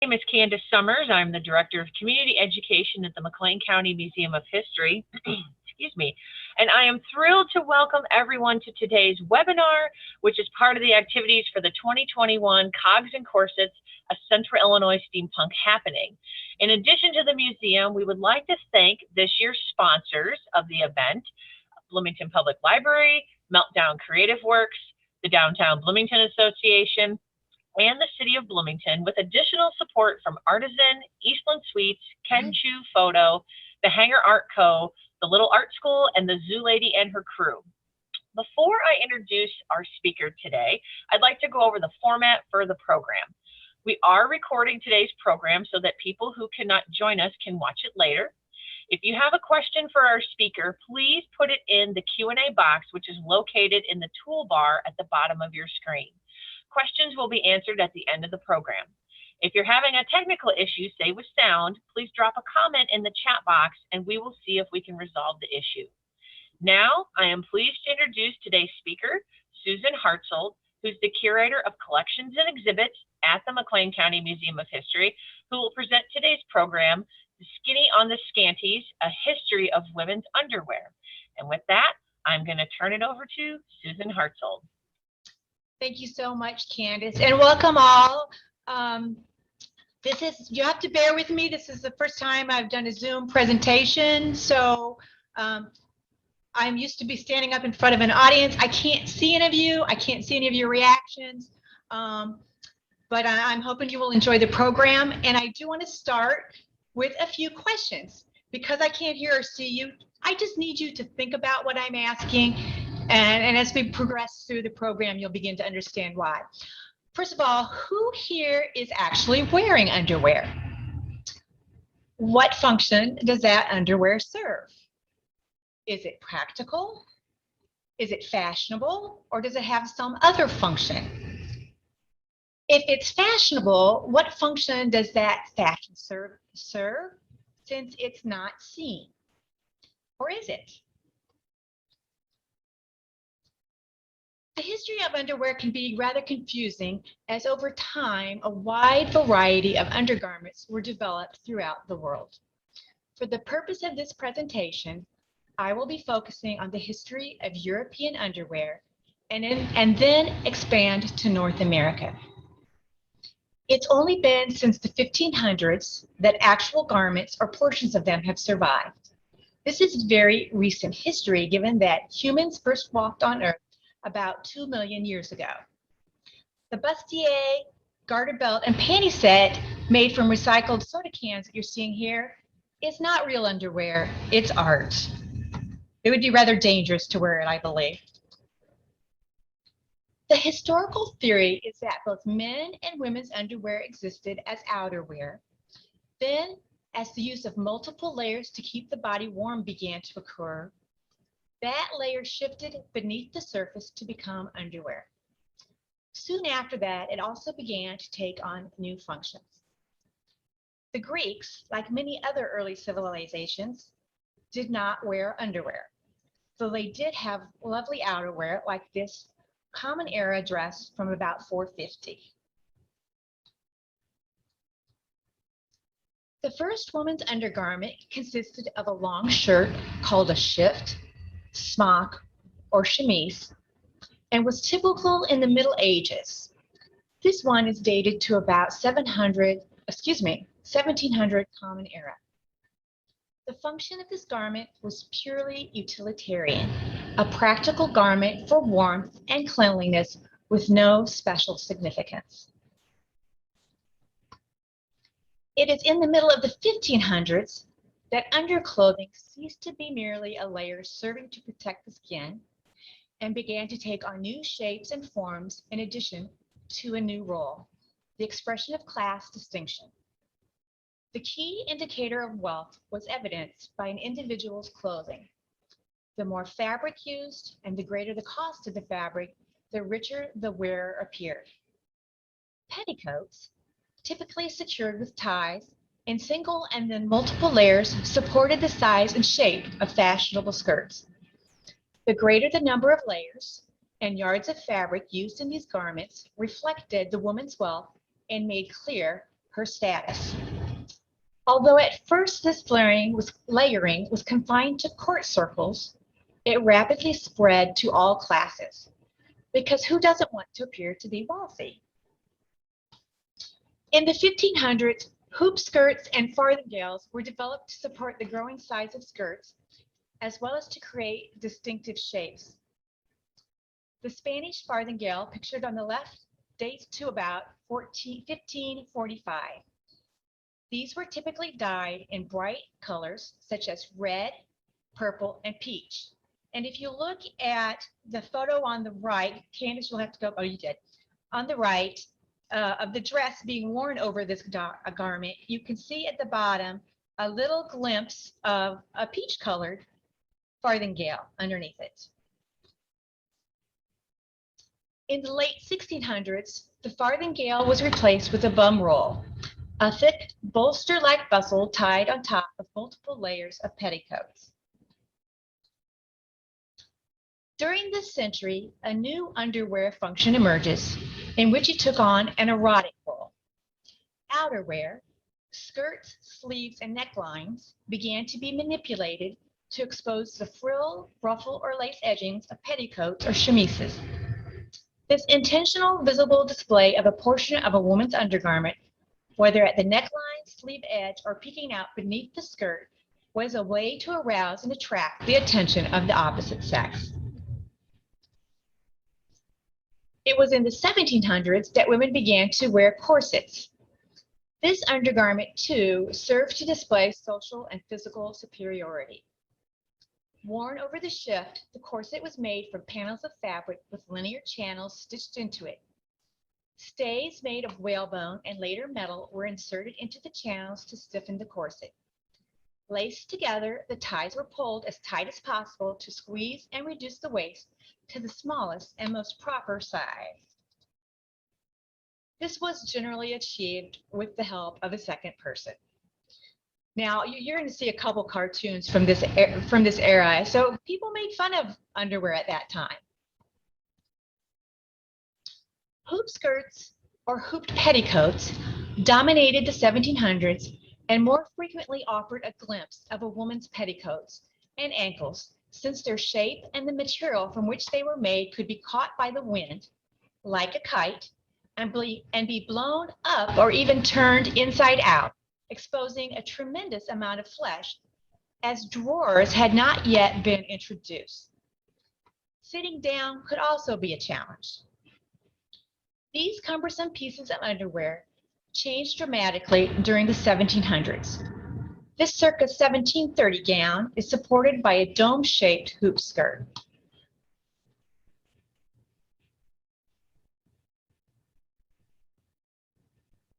My name is Candace Summers. I'm the Director of Community Education at the McLean County Museum of History. Excuse me. And I am thrilled to welcome everyone to today's webinar, which is part of the activities for the 2021 Cogs and Corsets, a Central Illinois Steampunk Happening. In addition to the museum, we would like to thank this year's sponsors of the event, Bloomington Public Library, Meltdown Creative Works, the Downtown Bloomington Association, and the City of Bloomington, with additional support from Artisan, Eastland Suites, Ken Chu Photo, the Hanger Art Co., the Little Art School, and the Zoo Lady and her crew. Before I introduce our speaker today, I'd like to go over the format for the program. We are recording today's program so that people who cannot join us can watch it later. If you have a question for our speaker, please put it in the Q&A box, which is located in the toolbar at the bottom of your screen. Questions will be answered at the end of the program. If you're having a technical issue, say with sound, please drop a comment in the chat box and we will see if we can resolve the issue. Now, I am pleased to introduce today's speaker, Susan Hartzold, who's the Curator of Collections and Exhibits at the McLean County Museum of History, who will present today's program, The Skinny on the Scanties, A History of Women's Underwear. And with that, I'm going to turn it over to Susan Hartzold. Thank you so much, Candace, and welcome all. You have to bear with me. This is the first time I've done a Zoom presentation, so I'm used to be standing up in front of an audience. I can't see any of you. I can't see any of your reactions, but I'm hoping you will enjoy the program. And I do want to start with a few questions. Because I can't hear or see you, I just need you to think about what I'm asking. And as we progress through the program, you'll begin to understand why. First of all, who here is actually wearing underwear? What function does that underwear serve? Is it practical? Is it fashionable? Or does it have some other function? If it's fashionable, what function does that fashion serve since it's not seen? Or is it? The history of underwear can be rather confusing, as over time, a wide variety of undergarments were developed throughout the world. For the purpose of this presentation, I will be focusing on the history of European underwear and then expand to North America. It's only been since the 1500s that actual garments or portions of them have survived. This is very recent history, given that humans first walked on Earth about 2 million years ago. The bustier, garter belt, and panty set made from recycled soda cans that you're seeing here is not real underwear, it's art. It would be rather dangerous to wear it, I believe. The historical theory is that both men and women's underwear existed as outerwear. Then, as the use of multiple layers to keep the body warm began to occur, that layer shifted beneath the surface to become underwear. Soon after that, it also began to take on new functions. The Greeks, like many other early civilizations, did not wear underwear, though they did have lovely outerwear like this common era dress from about 450. The first woman's undergarment consisted of a long shirt called a shift, smock, or chemise, and was typical in the Middle Ages. This one is dated to about 1700 Common Era. The function of this garment was purely utilitarian, a practical garment for warmth and cleanliness with no special significance. It is in the middle of the 1500s that underclothing ceased to be merely a layer serving to protect the skin and began to take on new shapes and forms in addition to a new role, the expression of class distinction. The key indicator of wealth was evidenced by an individual's clothing. The more fabric used and the greater the cost of the fabric, the richer the wearer appeared. Petticoats, typically secured with ties, in single and then multiple layers, supported the size and shape of fashionable skirts. The greater the number of layers and yards of fabric used in these garments reflected the woman's wealth and made clear her status. Although at first this layering was confined to court circles, it rapidly spread to all classes, because who doesn't want to appear to be wealthy? In the 1500s, hoop skirts and farthingales were developed to support the growing size of skirts, as well as to create distinctive shapes. The Spanish farthingale, pictured on the left, dates to about 1545. These were typically dyed in bright colors such as red, purple, and peach. And if you look at the photo on the right, Candace, you'll have to go, oh, you did. On the right of the dress being worn over this garment, you can see at the bottom a little glimpse of a peach-colored farthingale underneath it. In the late 1600s, the farthingale was replaced with a bum roll, a thick bolster-like bustle tied on top of multiple layers of petticoats. During this century, a new underwear function emerges in which it took on an erotic role. Outerwear, skirts, sleeves, and necklines began to be manipulated to expose the frill, ruffle, or lace edgings of petticoats or chemises. This intentional visible display of a portion of a woman's undergarment, whether at the neckline, sleeve edge, or peeking out beneath the skirt, was a way to arouse and attract the attention of the opposite sex. It was in the 1700s that women began to wear corsets. This undergarment, too, served to display social and physical superiority. Worn over the shift, the corset was made from panels of fabric with linear channels stitched into it. Stays made of whalebone and later metal were inserted into the channels to stiffen the corset. Laced together, the ties were pulled as tight as possible to squeeze and reduce the waist to the smallest and most proper size. This was generally achieved with the help of a second person. Now, you're going to see a couple cartoons from this era. So people made fun of underwear at that time. Hoop skirts or hooped petticoats dominated the 1700s and more frequently offered a glimpse of a woman's petticoats and ankles, since their shape and the material from which they were made could be caught by the wind, like a kite, and be blown up or even turned inside out, exposing a tremendous amount of flesh, as drawers had not yet been introduced. Sitting down could also be a challenge. These cumbersome pieces of underwear changed dramatically during the 1700s. This circa 1730 gown is supported by a dome-shaped hoop skirt.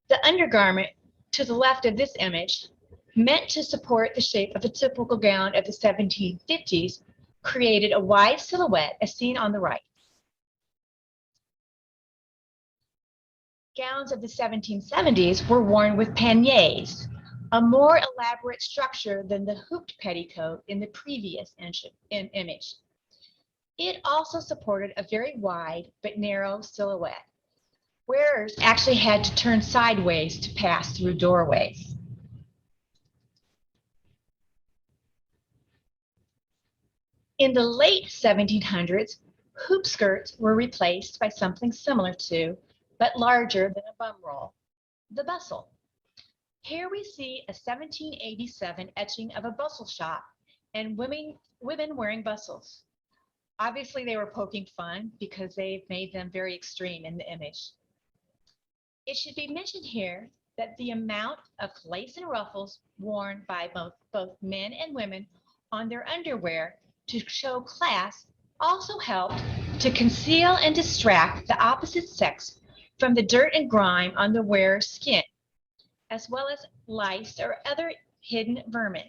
The undergarment to the left of this image, meant to support the shape of a typical gown of the 1750s, created a wide silhouette as seen on the right. Gowns of the 1770s were worn with paniers, a more elaborate structure than the hooped petticoat in the previous image. It also supported a very wide but narrow silhouette. Wearers actually had to turn sideways to pass through doorways. In the late 1700s, hoop skirts were replaced by something similar to, but larger than a bum roll, the bustle. Here we see a 1787 etching of a bustle shop and women wearing bustles. Obviously, they were poking fun because they've made them very extreme in the image. It should be mentioned here that the amount of lace and ruffles worn by both men and women on their underwear to show class also helped to conceal and distract the opposite sex from the dirt and grime on the wearer's skin, as well as lice or other hidden vermin.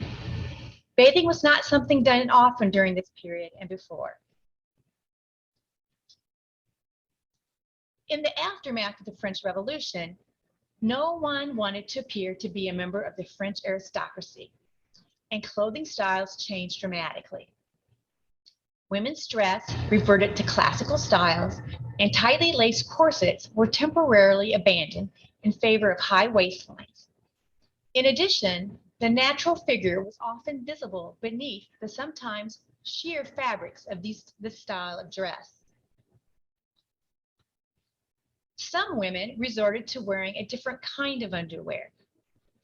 Bathing was not something done often during this period and before. In the aftermath of the French Revolution, no one wanted to appear to be a member of the French aristocracy, and clothing styles changed dramatically. Women's dress reverted to classical styles, and tightly laced corsets were temporarily abandoned in favor of high waistlines. In addition, the natural figure was often visible beneath the sometimes sheer fabrics of this style of dress. Some women resorted to wearing a different kind of underwear,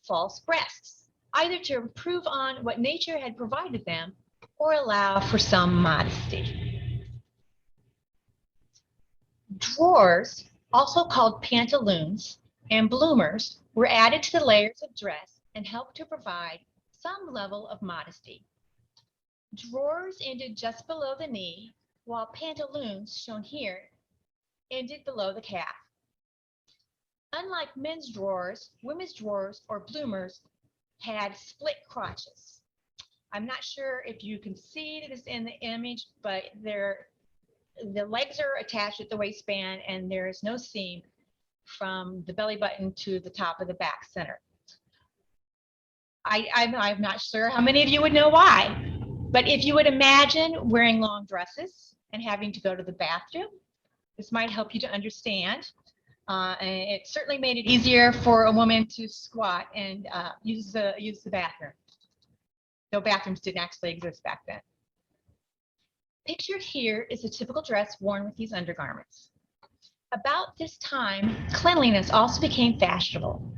false breasts, either to improve on what nature had provided them or allow for some modesty. Drawers, also called pantaloons, and bloomers were added to the layers of dress and helped to provide some level of modesty. Drawers ended just below the knee, while pantaloons, shown here, ended below the calf. Unlike men's drawers, women's drawers or bloomers had split crotches. I'm not sure if you can see this in the image, but the legs are attached at the waistband and there is no seam from the belly button to the top of the back center. I'm not sure how many of you would know why, but if you would imagine wearing long dresses and having to go to the bathroom, this might help you to understand. And it certainly made it easier for a woman to squat and use the bathroom, though bathrooms didn't actually exist back then. Pictured here is a typical dress worn with these undergarments. About this time, cleanliness also became fashionable.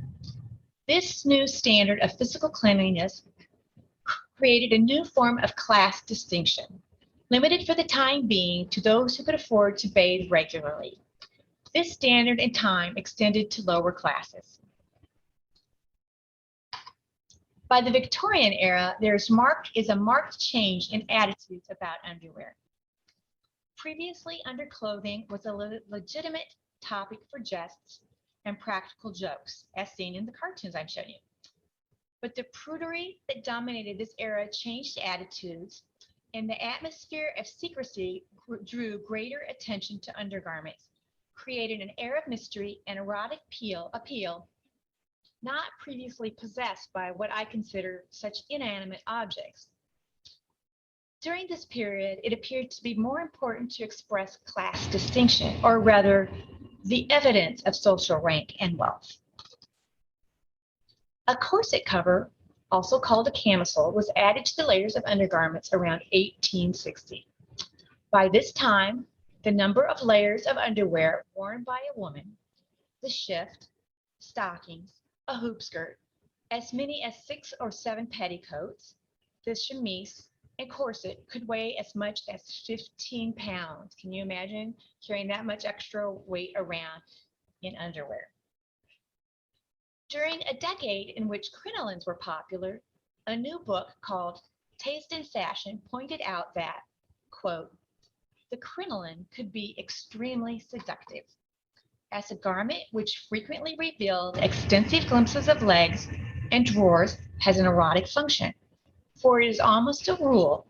This new standard of physical cleanliness created a new form of class distinction, limited for the time being to those who could afford to bathe regularly. This standard in time extended to lower classes. By the Victorian era, there is a marked change in attitudes about underwear. Previously, underclothing was a legitimate topic for jests and practical jokes, as seen in the cartoons I've shown you. But the prudery that dominated this era changed attitudes, and the atmosphere of secrecy drew greater attention to undergarments, creating an air of mystery and erotic appeal not previously possessed by what I consider such inanimate objects. During this period, it appeared to be more important to express class distinction, or rather, the evidence of social rank and wealth. A corset cover, also called a camisole, was added to the layers of undergarments around 1860. By this time, the number of layers of underwear worn by a woman, the shift, stockings, a hoop skirt, as many as 6 or 7 petticoats, the chemise, and corset could weigh as much as 15 pounds. Can you imagine carrying that much extra weight around in underwear? During a decade in which crinolines were popular, a new book called Taste and Fashion pointed out that, quote, the crinoline could be extremely seductive. As a garment which frequently revealed extensive glimpses of legs and drawers has an erotic function, for it is almost a rule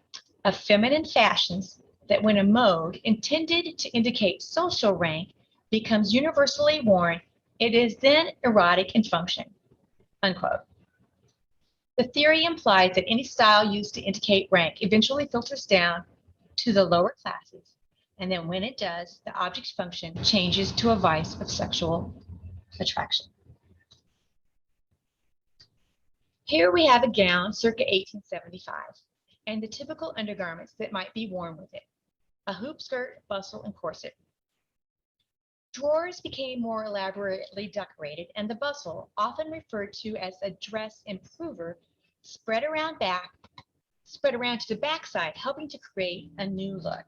of feminine fashions that when a mode intended to indicate social rank becomes universally worn, it is then erotic in function, unquote. The theory implies that any style used to indicate rank eventually filters down to the lower classes, and then when it does, the object's function changes to a vice of sexual attraction. Here we have a gown circa 1875 and the typical undergarments that might be worn with it, a hoop skirt, bustle, and corset. Drawers became more elaborately decorated, and the bustle, often referred to as a dress improver, spread around to the backside, helping to create a new look,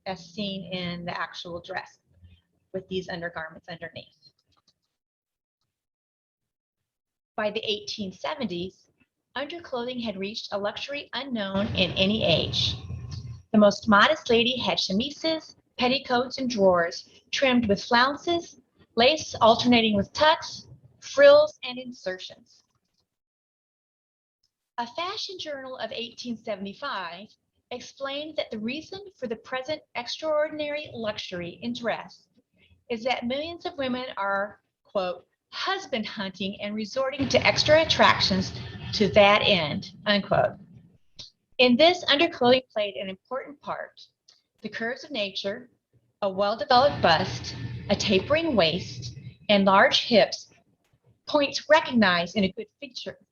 as seen in the actual dress with these undergarments underneath. By the 1870s, underclothing had reached a luxury unknown in any age. The most modest lady had chemises, petticoats, and drawers trimmed with flounces, lace alternating with tucks, frills, and insertions. A fashion journal of 1875 explained that the reason for the present extraordinary luxury in dress is that millions of women are, quote, husband hunting and resorting to extra attractions to that end, unquote. In this, underclothing played an important part. The curves of nature, a well-developed bust, a tapering waist, and large hips Points recognized in a good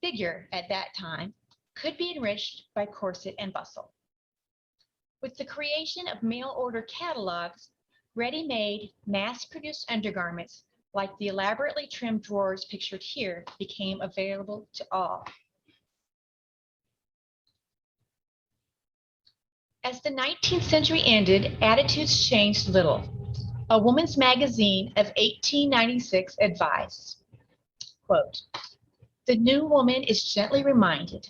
figure at that time could be enriched by corset and bustle. With the creation of mail order catalogs, ready-made, mass-produced undergarments like the elaborately trimmed drawers pictured here became available to all. As the 19th century ended, attitudes changed little. A woman's magazine of 1896 advised, quote, "The new woman is gently reminded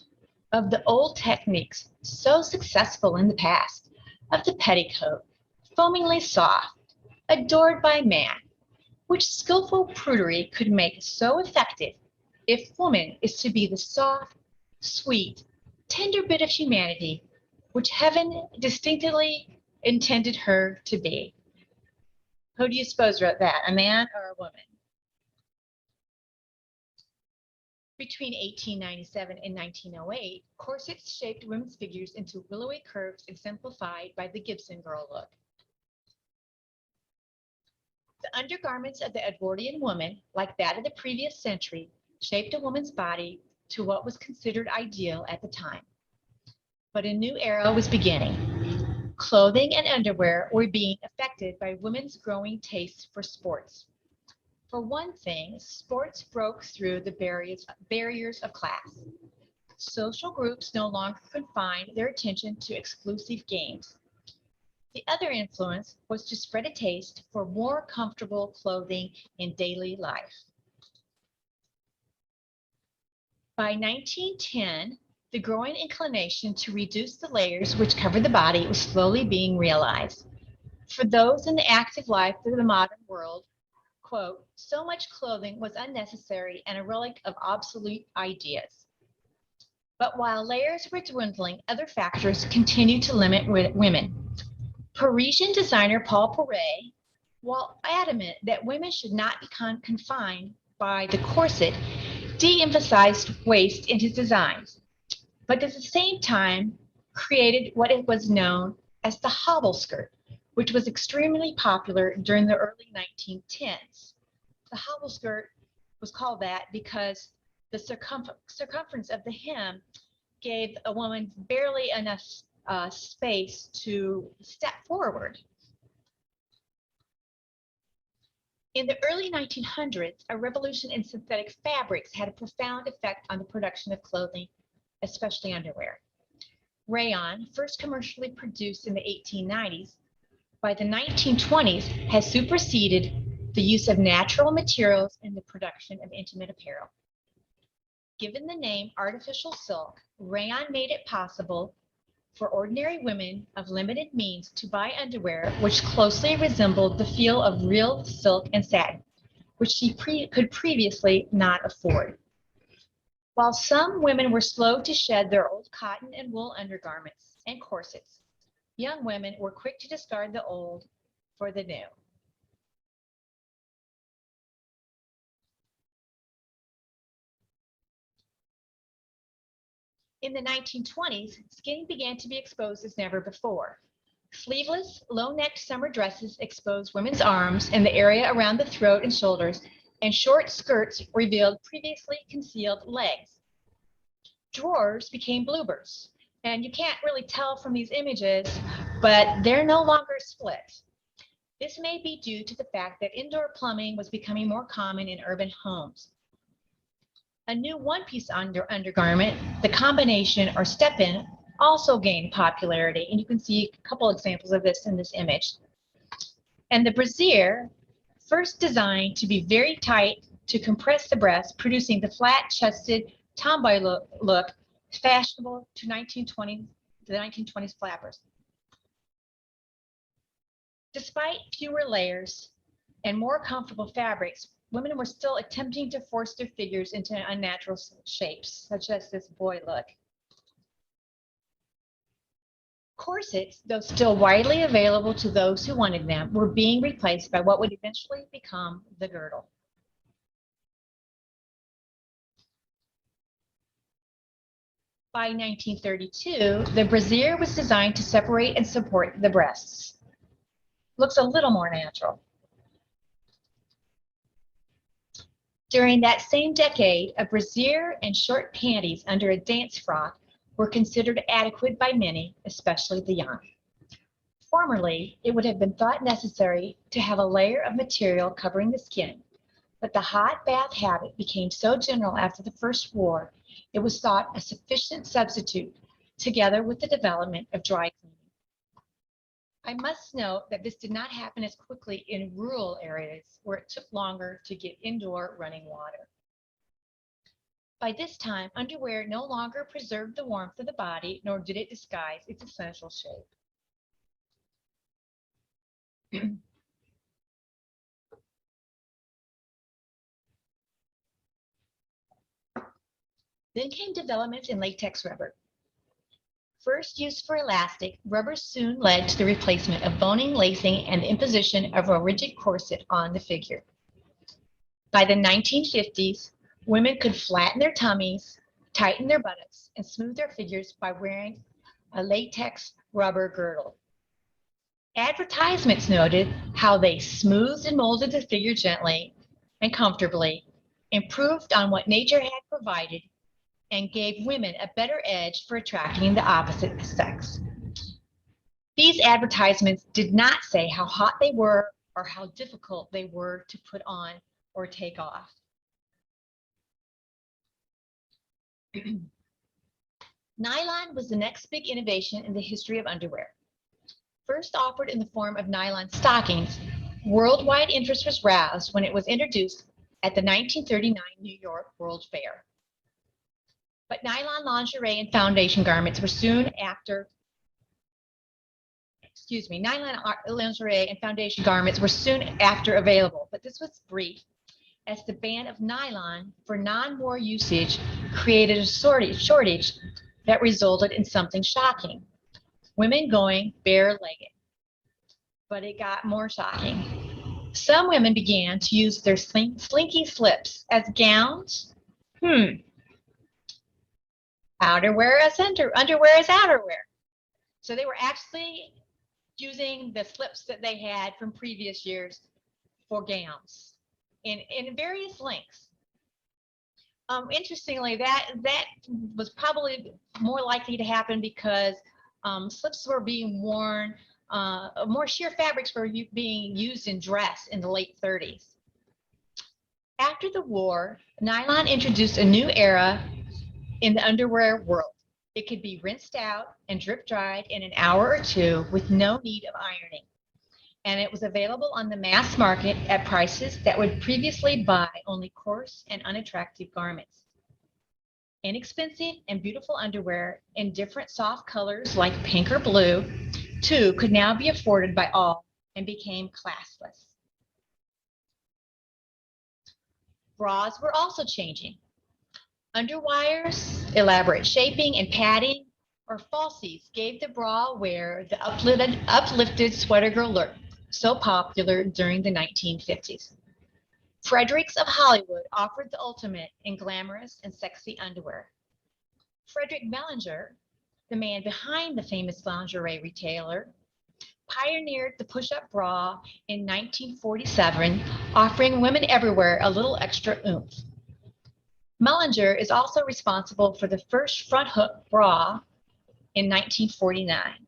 of the old techniques so successful in the past, of the petticoat, foamingly soft, adored by man, which skillful prudery could make so effective if woman is to be the soft, sweet, tender bit of humanity which heaven distinctly intended her to be." Who do you suppose wrote that, a man or a woman? Between 1897 and 1908, corsets shaped women's figures into willowy curves exemplified by the Gibson girl look. The undergarments of the Edwardian woman, like that of the previous century, shaped a woman's body to what was considered ideal at the time. But a new era was beginning. Clothing and underwear were being affected by women's growing taste for sports. For one thing, sports broke through the barriers of class. Social groups no longer confined their attention to exclusive games. The other influence was to spread a taste for more comfortable clothing in daily life. By 1910, the growing inclination to reduce the layers which covered the body was slowly being realized. For those in the active life of the modern world, quote, "So much clothing was unnecessary and a relic of obsolete ideas." But while layers were dwindling, other factors continued to limit women. Parisian designer Paul Poiret, while adamant that women should not be confined by the corset, de-emphasized waist in his designs, but at the same time created what it was known as the hobble skirt, which was extremely popular during the early 1910s. The hobble skirt was called that because the circumference of the hem gave a woman barely enough space to step forward. In the early 1900s, a revolution in synthetic fabrics had a profound effect on the production of clothing, especially underwear. Rayon, first commercially produced in the 1890s, by the 1920s has superseded the use of natural materials in the production of intimate apparel. Given the name artificial silk, rayon made it possible for ordinary women of limited means to buy underwear which closely resembled the feel of real silk and satin, which she could previously not afford. While some women were slow to shed their old cotton and wool undergarments and corsets, young women were quick to discard the old for the new. In the 1920s, skin began to be exposed as never before. Sleeveless, low-necked summer dresses exposed women's arms and the area around the throat and shoulders, and short skirts revealed previously concealed legs. Drawers became bloopers, and you can't really tell from these images, but they're no longer split. This may be due to the fact that indoor plumbing was becoming more common in urban homes. A new one-piece undergarment, the combination or step-in, also gained popularity, and you can see a couple examples of this in this image. And the brassiere, first designed to be very tight to compress the breast, producing the flat-chested tomboy look fashionable to the 1920s flappers. Despite fewer layers and more comfortable fabrics, women were still attempting to force their figures into unnatural shapes, such as this boy look. Corsets, though still widely available to those who wanted them, were being replaced by what would eventually become the girdle. By 1932, the brassiere was designed to separate and support the breasts. Looks a little more natural. During that same decade, a brassiere and short panties under a dance frock were considered adequate by many, especially the young. Formerly, it would have been thought necessary to have a layer of material covering the skin, but the hot bath habit became so general after the First War, it was thought a sufficient substitute, together with the development of dry cleaning. I must note that this did not happen as quickly in rural areas where it took longer to get indoor running water. By this time, underwear no longer preserved the warmth of the body, nor did it disguise its essential shape. Then came developments in latex rubber. First used for elastic, rubber soon led to the replacement of boning, lacing, and the imposition of a rigid corset on the figure. By the 1950s, women could flatten their tummies, tighten their buttocks, and smooth their figures by wearing a latex rubber girdle. Advertisements noted how they smoothed and molded the figure gently and comfortably, improved on what nature had provided, and gave women a better edge for attracting the opposite sex. These advertisements did not say how hot they were or how difficult they were to put on or take off. Nylon was the next big innovation in the history of underwear. First offered in the form of nylon stockings, worldwide interest was roused when it was introduced at the 1939 New York World Fair. But nylon lingerie and foundation garments were soon after, nylon lingerie and foundation garments were soon after available, but this was brief, as the ban of nylon for non-war usage created a shortage that resulted in something shocking: women going bare-legged. But it got more shocking. Some women began to use their slinky slips as gowns. Outerwear as underwear as outerwear. So they were actually using the slips that they had from previous years for gowns in various lengths. Interestingly, that was probably more likely to happen because slips were being worn, more sheer fabrics were being used in dress in the late 30s. After the war, nylon introduced a new era in the underwear world. It could be rinsed out and drip dried in an hour or two with no need of ironing. And it was available on the mass market at prices that would previously buy only coarse and unattractive garments. Inexpensive and beautiful underwear in different soft colors like pink or blue, too, could now be afforded by all and became classless. Bras were also changing. Underwires, elaborate shaping and padding, or falsies gave the bra wear the uplifted sweater girl look so popular during the 1950s. Fredericks of Hollywood offered the ultimate in glamorous and sexy underwear. Frederick Mellinger, the man behind the famous lingerie retailer, pioneered the push-up bra in 1947, offering women everywhere a little extra oomph. Mellinger is also responsible for the first front hook bra in 1949.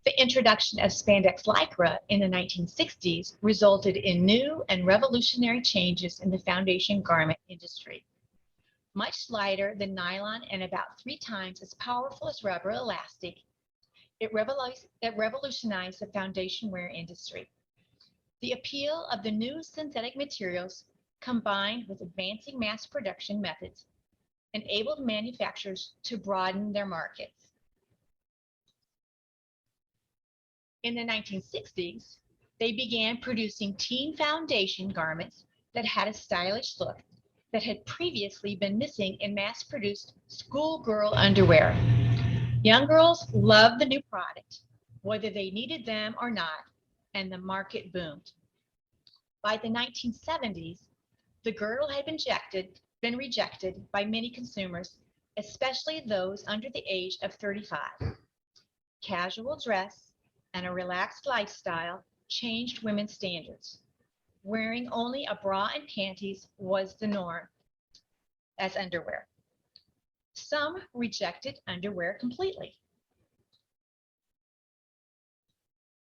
The introduction of spandex lycra in the 1960s resulted in new and revolutionary changes in the foundation garment industry. Much lighter than nylon and about 3 times as powerful as rubber elastic, it revolutionized the foundation wear industry. The appeal of the new synthetic materials, combined with advancing mass production methods, enabled manufacturers to broaden their markets. In the 1960s, they began producing teen foundation garments that had a stylish look that had previously been missing in mass-produced schoolgirl underwear. Young girls loved the new product, whether they needed them or not, and the market boomed. By the 1970s, the girdle had been rejected by many consumers, especially those under the age of 35. Casual dress and a relaxed lifestyle changed women's standards. wearing only a bra and panties was the norm as underwear. Some rejected underwear completely.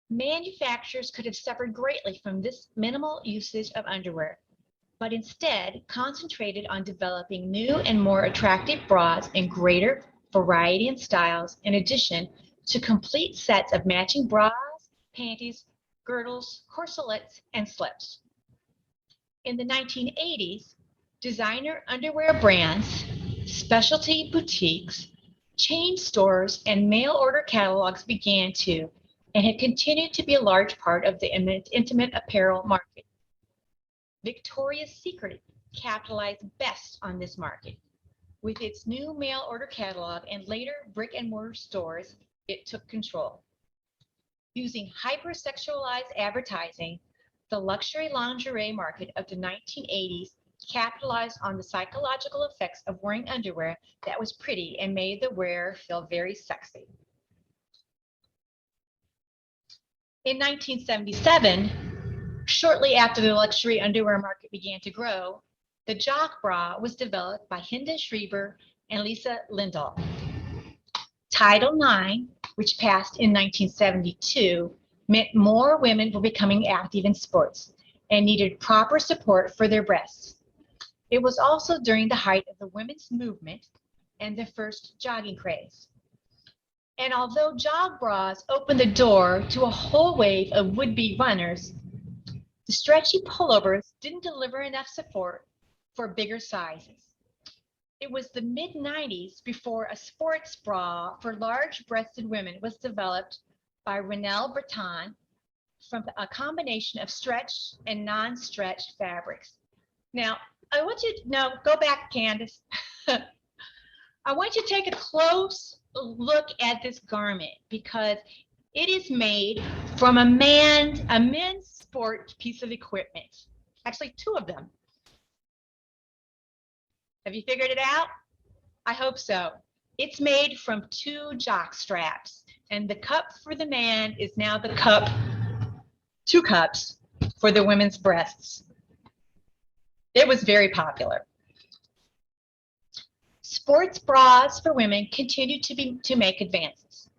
Manufacturers could have suffered greatly from this minimal usage of underwear, but instead concentrated on developing new and more attractive bras in greater variety and styles, in addition to complete sets of matching bras, panties, girdles, corselets, and slips. In the 1980s, designer underwear brands, specialty boutiques, chain stores, and mail order catalogs began to and have continued to be a large part of the intimate apparel market. Victoria's Secret capitalized best on this market. With its new mail order catalog and later brick and mortar stores, it took control. Using hypersexualized advertising, the luxury lingerie market of the 1980s capitalized on the psychological effects of wearing underwear that was pretty and made the wearer feel very sexy. In 1977, shortly after the luxury underwear market began to grow, the jock bra was developed by Hinda Schreiber and Lisa Lindahl. Title IX, which passed in 1972, meant more women were becoming active in sports and needed proper support for their breasts. It was also during the height of the women's movement and the first jogging craze. And although jog bras opened the door to a whole wave of would-be runners, the stretchy pullovers didn't deliver enough support for bigger sizes. It was the mid-90s before a sports bra for large-breasted women was developed by Renelle Breton from a combination of stretched and non-stretched fabrics. Now, I want you to go back, Candace. I want you to take a close look at this garment because it is made from a men's sport piece of equipment. Actually, two of them. Have you figured it out? I hope so. It's made from two jock straps, and the cup for the man is now the cup, two cups for the women's breasts. It was very popular. Sports bras for women continued to make advances.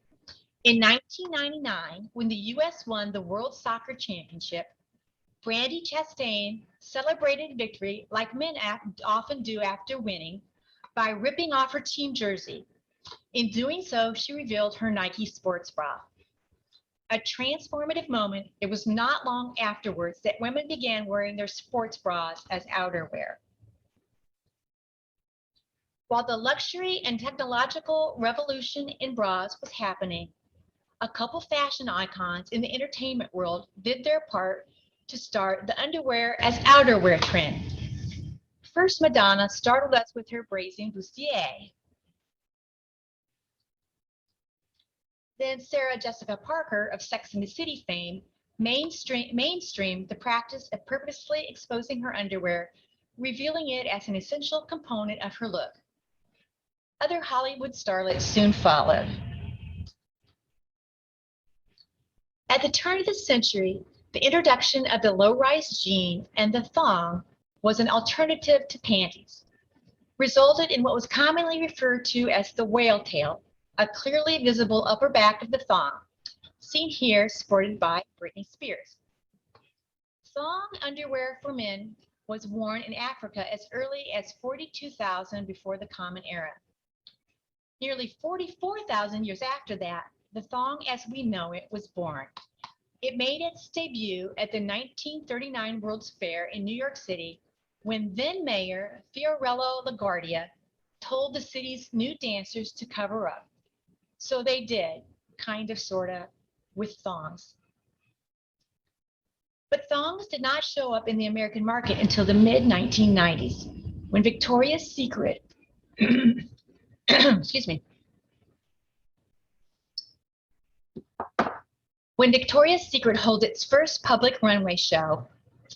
In 1999, when the U.S. won the World Soccer Championship, Brandi Chastain celebrated victory like men often do after winning by ripping off her team jersey. In doing so, she revealed her Nike sports bra. A transformative moment, it was not long afterwards that women began wearing their sports bras as outerwear. While the luxury and technological revolution in bras was happening, a couple fashion icons in the entertainment world did their part to start the underwear as outerwear trend. First, Madonna startled us with her brazen bustier. Then Sarah Jessica Parker of Sex and the City fame mainstreamed the practice of purposefully exposing her underwear, revealing it as an essential component of her look. Other Hollywood starlets soon followed. At the turn of the century, the introduction of the low-rise jean and the thong was an alternative to panties, resulted in what was commonly referred to as the whale tail, a clearly visible upper back of the thong, seen here sported by Britney Spears. Thong underwear for men was worn in Africa as early as 42,000 before the Common Era. Nearly 44,000 years after that, the thong as we know it was born. It made its debut at the 1939 World's Fair in New York City when then Mayor Fiorello LaGuardia told the city's new dancers to cover up. So they did, kind of, sort of, with thongs. But thongs did not show up in the American market until the mid-1990s, when Victoria's Secret, excuse me, when Victoria's Secret holds its first public runway show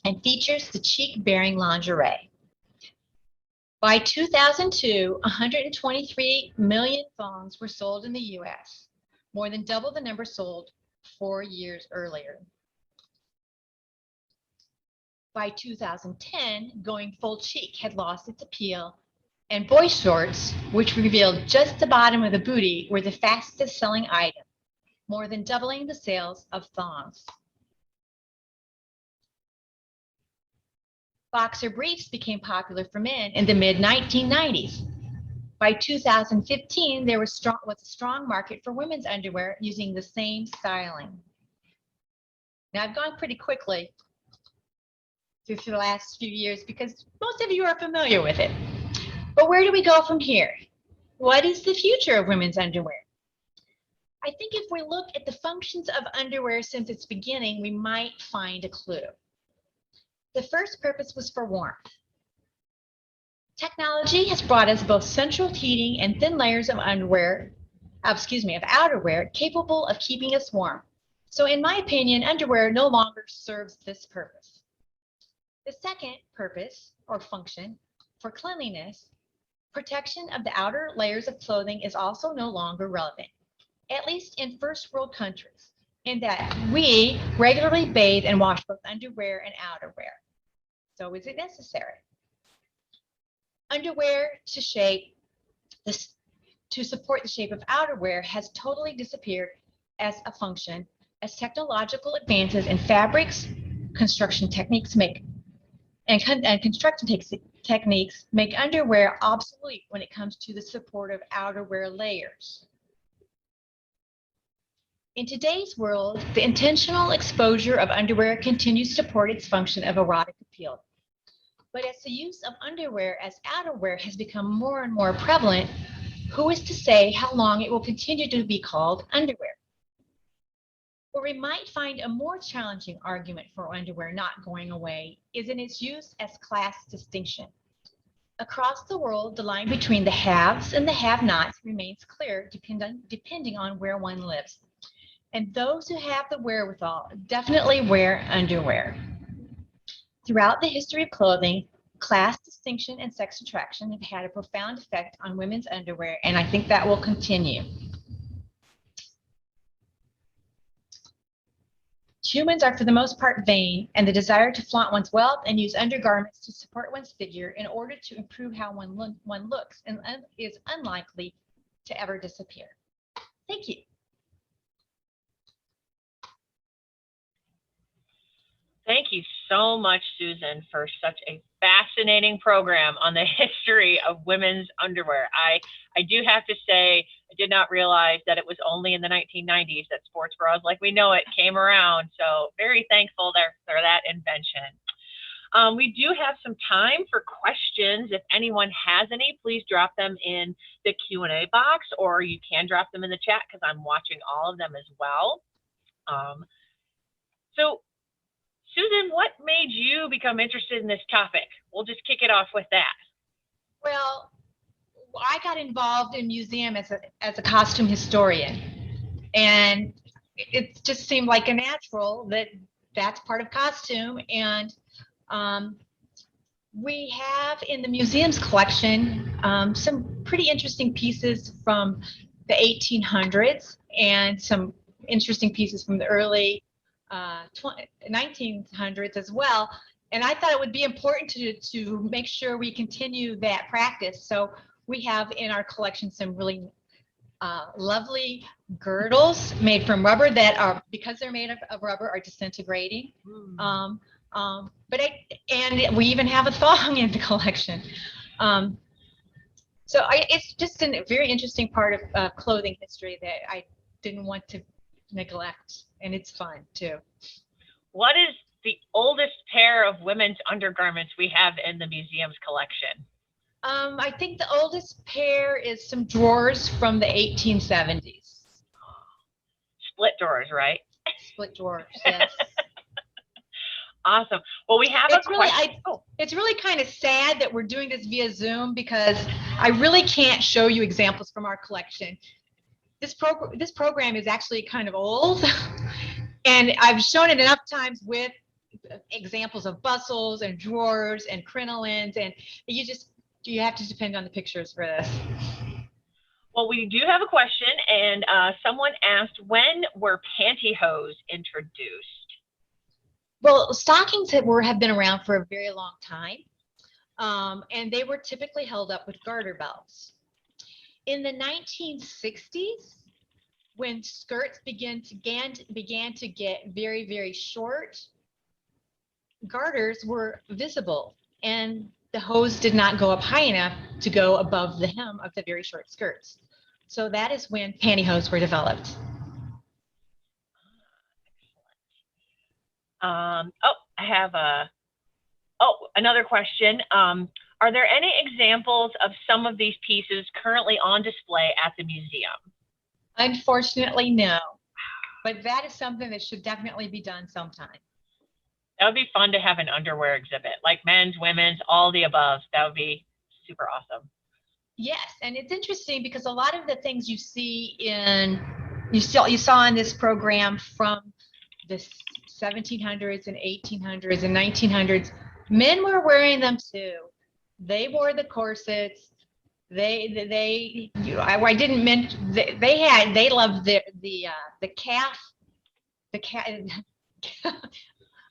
and features the cheek-bearing lingerie. By 2002, 123 million thongs were sold in the U.S., more than double the number sold 4 years earlier. By 2010, going full cheek had lost its appeal, and boy shorts, which revealed just the bottom of the booty, were the fastest selling item, more than doubling the sales of thongs. Boxer briefs became popular for men in the mid-1990s. By 2015, there was a strong market for women's underwear using the same styling. Now, I've gone pretty quickly through the last few years because most of you are familiar with it. But where do we go from here? What is the future of women's underwear? I think if we look at the functions of underwear since its beginning, we might find a clue. The first purpose was for warmth. Technology has brought us both central heating and thin layers of outerwear capable of keeping us warm. So in my opinion, underwear no longer serves this purpose. The second purpose or function for cleanliness, protection of the outer layers of clothing is also no longer relevant, at least in first world countries, in that we regularly bathe and wash both underwear and outerwear. So is it necessary? Underwear to support the shape of outerwear has totally disappeared as a function as technological advances in fabrics, construction techniques make underwear obsolete when it comes to the support of outerwear layers. In today's world, the intentional exposure of underwear continues to support its function of erotic appeal. But as the use of underwear as outerwear has become more and more prevalent, who is to say how long it will continue to be called underwear? Where we might find a more challenging argument for underwear not going away is in its use as class distinction. Across the world, the line between the haves and the have-nots remains clear depending on where one lives. And those who have the wherewithal definitely wear underwear. Throughout the history of clothing, class distinction and sex attraction have had a profound effect on women's underwear, and I think that will continue. Humans are for the most part vain, and the desire to flaunt one's wealth and use undergarments to support one's figure in order to improve how one looks and is unlikely to ever disappear. Thank you. Thank you so much, Susan, for such a fascinating program on the history of women's underwear. I do have to say, I did not realize that it was only in the 1990s that sports bras like we know it came around. So very thankful there for that invention. We do have some time for questions. If anyone has any, please drop them in the Q&A box, or you can drop them in the chat because I'm watching all of them as well. So Susan, what made you become interested in this topic? We'll just kick it off with that. Well, I got involved in museum as a costume historian, and it just seemed like a natural that that's part of costume. And we have in the museum's collection some pretty interesting pieces from the 1800s and some interesting pieces from the early 1900s as well. And I thought it would be important to make sure we continue that practice. So we have in our collection some really lovely girdles made from rubber that are, because they're made of rubber, are disintegrating. And we even have a thong in the collection. So it's just a very interesting part of clothing history that I didn't want to neglect, and it's fun too. What is the oldest pair of women's undergarments we have in the museum's collection? I think the oldest pair is some drawers from the 1870s. Split drawers, right? Split drawers, yes. Awesome. Well, we have it's really kind of sad that we're doing this via Zoom because I really can't show you examples from our collection. This program is actually kind of old, and I've shown it enough times with examples of bustles and drawers and crinolines, and you have to depend on the pictures for this. Well, we do have a question, and someone asked, when were pantyhose introduced? Well, stockings have been around for a very long time, and they were typically held up with garter belts. In the 1960s, when skirts began to get very, very short, garters were visible, and the hose did not go up high enough to go above the hem of the very short skirts. So that is when pantyhose were developed. Oh, I have another question. Are there any examples of some of these pieces currently on display at the museum? Unfortunately, no. But that is something that should definitely be done sometime. That would be fun to have an underwear exhibit, like men's, women's, all the above. That would be super awesome. Yes, and it's interesting because a lot of the things you saw in this program from the 1700s and 1800s and 1900s, men were wearing them too. They wore the corsets. I didn't mention they loved the calf.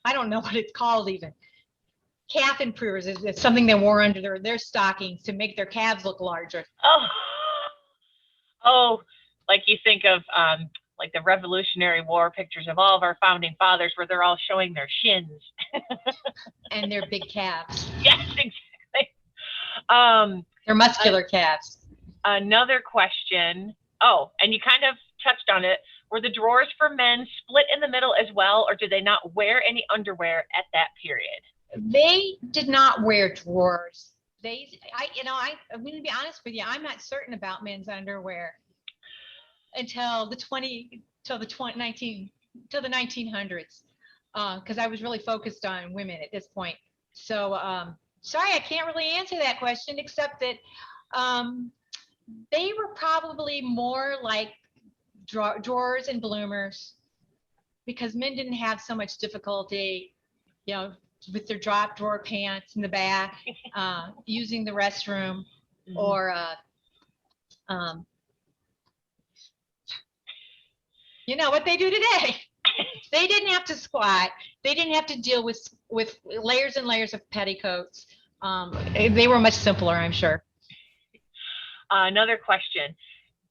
I don't know what it's called even. Calf improvers is something they wore under their stockings to make their calves look larger. Oh, like you think of like the Revolutionary War pictures of all of our founding fathers where they're all showing their shins. And their big calves. Yes, exactly. They're muscular calves. Another question. Oh, and you kind of touched on it. Were the drawers for men split in the middle as well, or did they not wear any underwear at that period? They did not wear drawers. I'm going to be honest with you. I'm not certain about men's underwear until the 1900s, because I was really focused on women at this point. So sorry, I can't really answer that question, except that they were probably more like drawers and bloomers, because men didn't have so much difficulty, with their drop drawer pants in the back, using the restroom, or what they do today. They didn't have to squat. They didn't have to deal with layers and layers of petticoats. They were much simpler, I'm sure. Another question.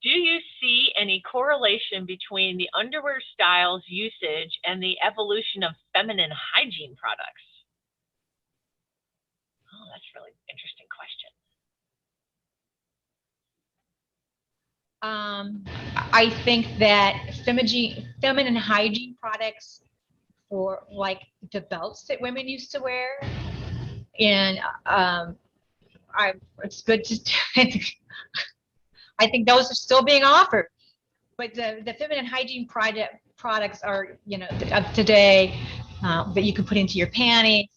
Do you see any correlation between the underwear styles usage and the evolution of feminine hygiene products? Oh, that's a really interesting question. I think that feminine hygiene products, for like the belts that women used to wear, and it's good to I think those are still being offered, but the feminine hygiene products are of today, that you can put into your panties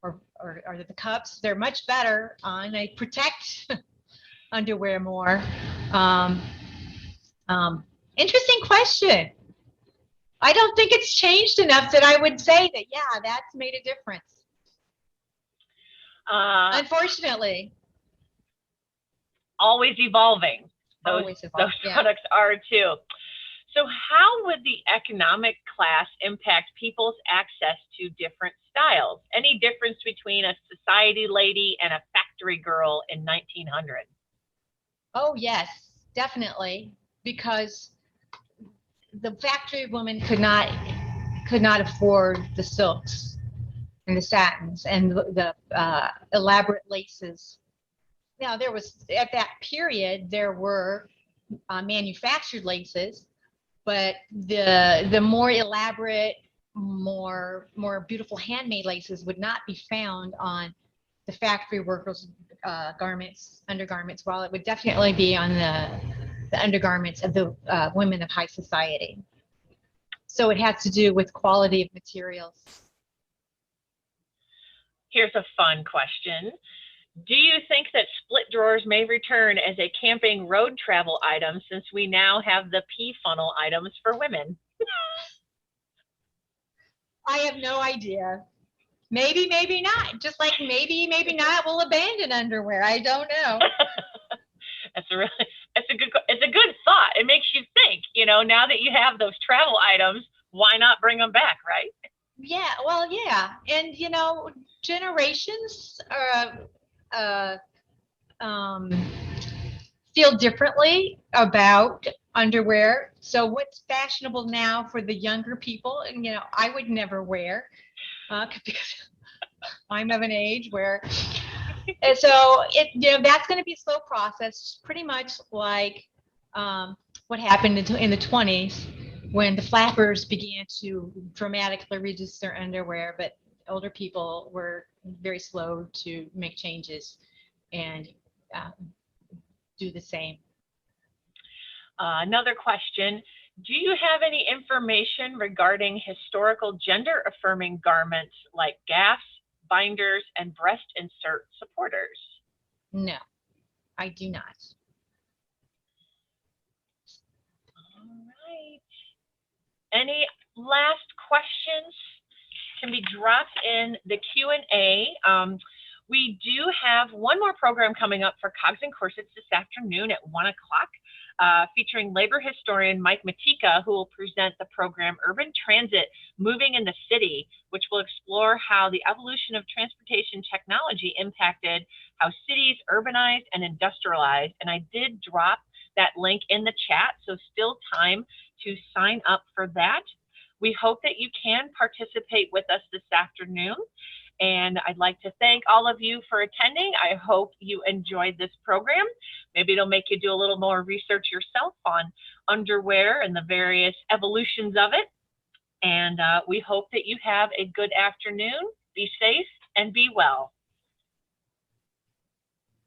or the cups. They're much better, and they protect underwear more. Interesting question. I don't think it's changed enough that I would say that, yeah, that's made a difference. Unfortunately. Always evolving. Those products are too. So how would the economic class impact people's access to different styles? Any difference between a society lady and a factory girl in 1900? Oh, yes, definitely. Because the factory woman could not afford the silks and the satins and the elaborate laces. Now, there was, at that period, there were manufactured laces, but the more elaborate, more beautiful handmade laces would not be found on the factory workers' undergarments, while it would definitely be on the undergarments of the women of high society. So it has to do with quality of materials. Here's a fun question. Do you think that split drawers may return as a camping road travel item, since we now have the P-funnel items for women? I have no idea. Maybe, maybe not. Just like maybe not, we'll abandon underwear. I don't know. It's a good thought. It makes you think, now that you have those travel items, why not bring them back, right? Yeah, well, yeah. And, you know, generations uh, um, feel differently about underwear. So what's fashionable now for the younger people, and, you know, I would never wear because I'm of an age where, and so it, you know, that's going to be a slow process, pretty much like what happened in the 20s when the flappers began to dramatically reduce their underwear, but older people were very slow to make changes and uh, do the same. Another question. Do you have any information regarding historical gender affirming garments like gaffs, binders, and breast insert supporters? No, I do not. All right. Any last questions can be dropped in the Q&A. We do have one more program coming up for Cogs and Corsets this afternoon at 1 o'clock, featuring labor historian Mike Matika, who will present the program Urban Transit, Moving in the City, which will explore how the evolution of transportation technology impacted how cities urbanized and industrialized. And I did drop that link in the chat, so still time to sign up for that. We hope that you can participate with us this afternoon. And I'd like to thank all of you for attending. I hope you enjoyed this program. Maybe it'll make you do a little more research yourself on underwear and the various evolutions of it. And we hope that you have a good afternoon. Be safe and be well.